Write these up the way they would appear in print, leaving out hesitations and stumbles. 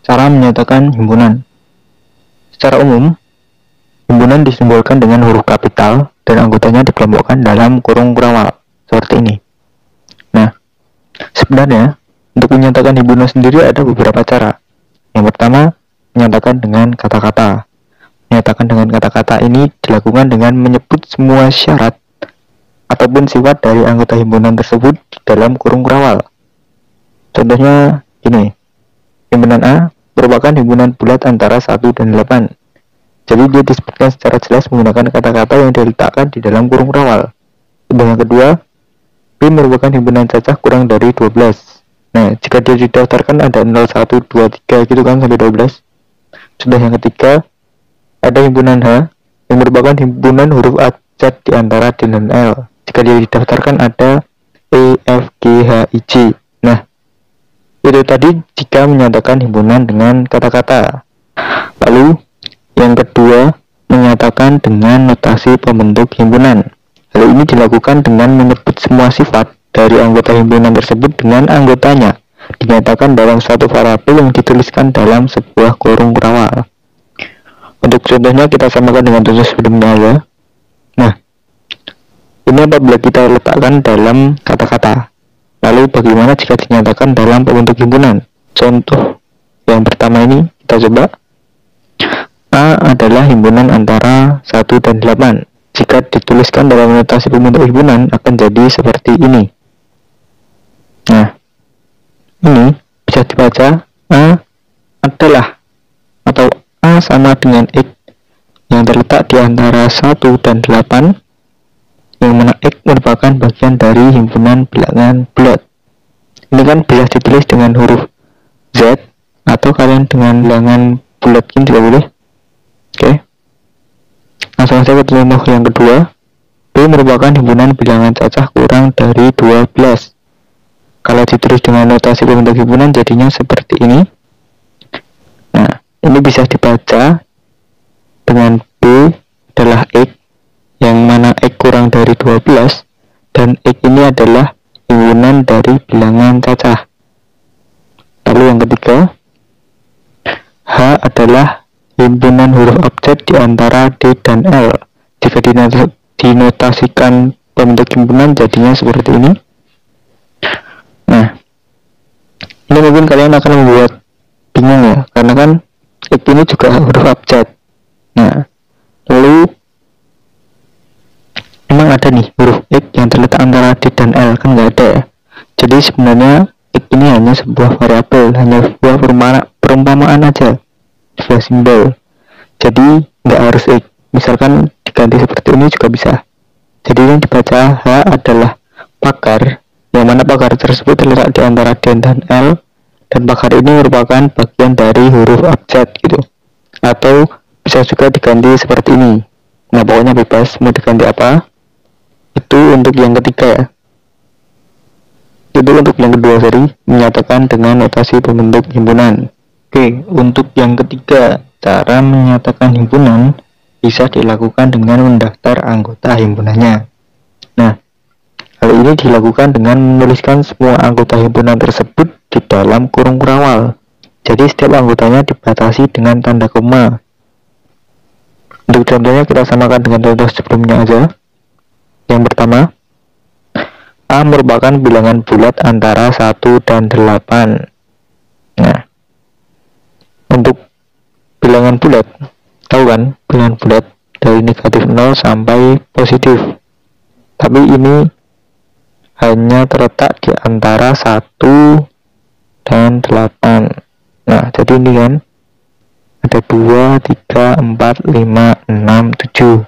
Cara menyatakan himpunan. Secara umum, himpunan disimbolkan dengan huruf kapital dan anggotanya dikelompokkan dalam kurung kurawal seperti ini. Nah, sebenarnya untuk menyatakan himpunan sendiri ada beberapa cara. Yang pertama, menyatakan dengan kata-kata. Menyatakan dengan kata-kata ini dilakukan dengan menyebut semua syarat ataupun sifat dari anggota himpunan tersebut dalam kurung kurawal. Contohnya ini, himpunan A merupakan himpunan bulat antara 1 dan 8. Jadi dia disebutkan secara jelas menggunakan kata-kata yang diletakkan di dalam kurung kurawal. Contoh yang kedua, B merupakan himpunan cacah kurang dari 12. Nah, jika dia didaftarkan ada 0, 1, 2, 3 gitu kan sampai 12. Contoh yang ketiga, ada himpunan H yang merupakan himpunan huruf abjad di antara D dan L. Jika dia didaftarkan ada E, F, G, H, I, J. Nah, itu tadi jika menyatakan himpunan dengan kata-kata. Lalu, yang kedua, menyatakan dengan notasi pembentuk himpunan. Hal ini dilakukan dengan menyebut semua sifat dari anggota himpunan tersebut dengan anggotanya, dinyatakan dalam suatu variabel yang dituliskan dalam sebuah kurung kurawal. Untuk contohnya kita samakan dengan contoh sebelumnya ya. Nah, ini apabila kita letakkan dalam kata-kata. Lalu bagaimana jika dinyatakan dalam pembentuk himpunan? Contoh yang pertama ini kita coba. A adalah himpunan antara 1 dan 8. Jika dituliskan dalam notasi pembentuk himpunan akan jadi seperti ini. Nah, ini bisa dibaca A adalah atau A sama dengan X yang terletak di antara 1 dan 8, yang mana X merupakan bagian dari himpunan bilangan bulat. Ini kan bisa ditulis dengan huruf Z atau kalian dengan bilangan bulat ini juga boleh. Oke. Langsung saja ke contoh yang kedua. B merupakan himpunan bilangan cacah kurang dari 12. Kalau ditulis dengan notasi pembentuk himpunan jadinya seperti ini. Nah, ini bisa dibaca dengan B adalah X, yang mana X kurang dari 12, dan X ini adalah himpunan dari bilangan cacah. Lalu yang ketiga, H adalah himpunan huruf abjad di antara D dan L. Jika dinotasikan pembentuk himpunan jadinya seperti ini. Nah, ini mungkin kalian akan membuat bingung ya, karena kan X ini juga huruf abjad. Nah, lalu emang ada nih huruf X yang terletak antara D dan L? Kan nggak ada ya. Jadi sebenarnya X ini hanya sebuah variabel, hanya sebuah perumpamaan aja, sebuah simbol. Jadi nggak harus X. Misalkan diganti seperti ini juga bisa. Jadi yang dibaca H adalah pakar, yang mana pakar tersebut terletak di antara D dan L, dan pakar ini merupakan bagian dari huruf abjad gitu. Atau bisa juga diganti seperti ini. Nah, pokoknya bebas mau diganti apa. Itu untuk yang ketiga ya. Itu untuk yang kedua, menyatakan dengan notasi pembentuk himpunan. Oke, untuk yang ketiga, cara menyatakan himpunan bisa dilakukan dengan mendaftar anggota himpunannya. Nah, hal ini dilakukan dengan menuliskan semua anggota himpunan tersebut di dalam kurung kurawal. Jadi setiap anggotanya dibatasi dengan tanda koma. Untuk contohnya kita samakan dengan contoh sebelumnya aja. Yang pertama, A merupakan bilangan bulat antara 1 dan 8. Nah, untuk bilangan bulat, tahu kan bilangan bulat dari negatif 0 sampai positif. Tapi ini hanya terletak di antara 1 dan 8. Nah, jadi ini kan ada 2, 3, 4, 5, 6, 7.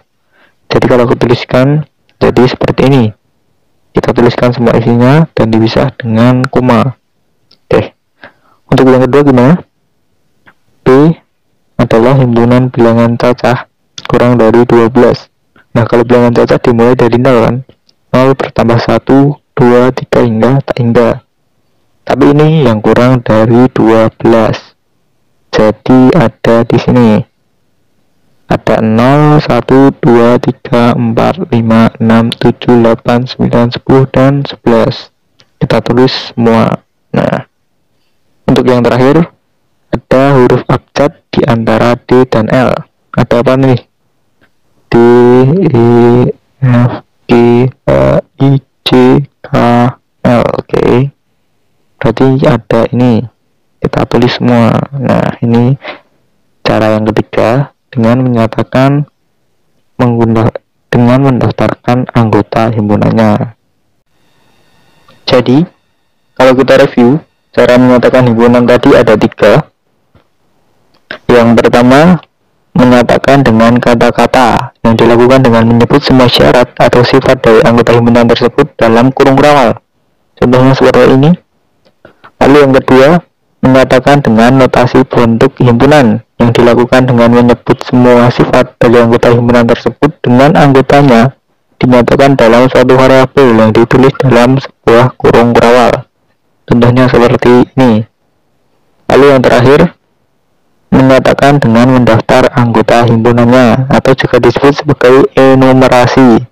Jadi kalau aku tuliskan jadi seperti ini. Kita tuliskan semua isinya dan dipisah dengan koma. Oke. Untuk yang kedua gimana? B adalah himpunan bilangan cacah kurang dari 12. Nah, kalau bilangan cacah dimulai dari 0 kan. 0 bertambah 1, 2, 3 hingga tak hingga. Tapi ini yang kurang dari 12. Jadi ada di sini. Ada 0, 1, 2, 3, 4, 5, 6, 7, 8, 9, 10, dan 11. Kita tulis semua. Nah, untuk yang terakhir, ada ada huruf abjad di antara D dan L. Ada apa nih? D, E, F, G, H, I, J, K, L. Oke. Berarti ada ini. Kita tulis semua. Nah, ini cara yang ketiga dengan menyatakan dengan mendaftarkan anggota himpunannya. Jadi, kalau kita review, cara menyatakan himpunan tadi ada 3. Yang pertama, menyatakan dengan kata-kata yang dilakukan dengan menyebut semua syarat atau sifat dari anggota himpunan tersebut dalam kurung rawal. Contohnya seperti ini. Lalu yang kedua, menyatakan dengan notasi bentuk himpunan yang dilakukan dengan menyebut semua sifat dari anggota himpunan tersebut dengan anggotanya dinyatakan dalam suatu variabel yang ditulis dalam sebuah kurung rawal. Contohnya seperti ini. Lalu yang terakhir, menyatakan dengan mendaftar anggota himpunannya atau juga disebut sebagai enumerasi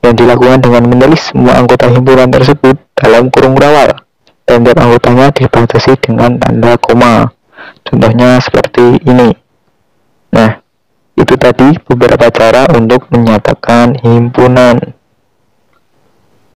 yang dilakukan dengan menulis semua anggota himpunan tersebut dalam kurung rawal dan tiap anggotanya dibatasi dengan tanda koma. Contohnya seperti ini. Nah, itu tadi beberapa cara untuk menyatakan himpunan.